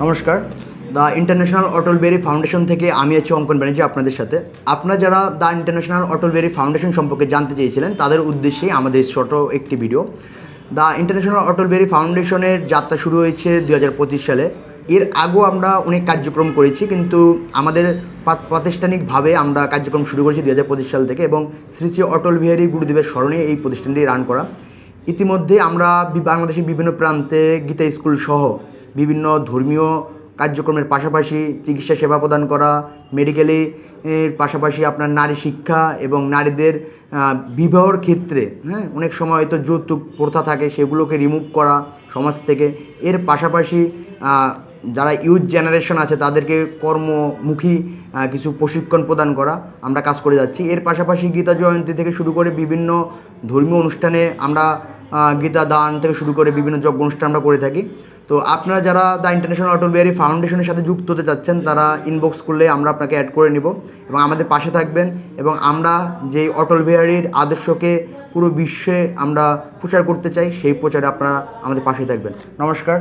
নমস্কার। The international Atal Bihari foundation থেকে আমি আছি অঙ্কন ব্যানার্জি আপনাদের সাথে। আপনারা যারা the international Atal Bihari foundation সম্পর্কে জানতে চেয়েছিলেন তাদের উদ্দেশ্যেই আমাদের ছোট একটি video. The international Atal Bihari ফাউন্ডেশনের যাত্রা শুরু হয়েছে 2025 সালে। এর আগেও আমরা অনেক কার্যক্রম করেছি, কিন্তু আমাদের প্রাতিষ্ঠানিকভাবে আমরা কার্যক্রম শুরু করেছি 2025 সাল থেকে, এবং শ্রী শ্রী অটল বিহারী গুরুদেবের স্মরণে এই প্রতিষ্ঠানটি রান করা। ইতিমধ্যে আমরা বাংলাদেশের বিভিন্ন প্রান্তে গীতা স্কুল সহ বিভিন্ন ধর্মীয় কার্যক্রমের পাশাপাশি চিকিৎসা সেবা প্রদান করা, মেডিকেলি এর পাশাপাশি আপনার নারী শিক্ষা এবং নারীদের বিবাহর ক্ষেত্রে অনেক সময় হয়তো যৌতুক প্রথা থাকে, সেগুলোকে রিমুভ করা সমাজ থেকে। এর পাশাপাশি যারা ইউথ জেনারেশন আছে তাদেরকে কর্মমুখী কিছু প্রশিক্ষণ প্রদান করা আমরা কাজ করে যাচ্ছি। এর পাশাপাশি গীতা জয়ন্তী থেকে শুরু করে বিভিন্ন ধর্মীয় অনুষ্ঠানে আমরা গীতা দান থেকে শুরু করে বিভিন্ন যজ্ঞ অনুষ্ঠান আমরা করে থাকি। তো আপনারা যারা দ্য ইন্টারন্যাশনাল অটল বিহারী ফাউন্ডেশনের সাথে যুক্ত হতে চাচ্ছেন তারা ইনবক্স করলে আমরা আপনাকে অ্যাড করে নিব এবং আমাদের পাশে থাকবেন, এবং আমরা যেই অটল বিহারীর আদর্শকে পুরো বিশ্বে আমরা প্রচার করতে চাই সেই প্রচারে আপনারা আমাদের পাশে থাকবেন। নমস্কার।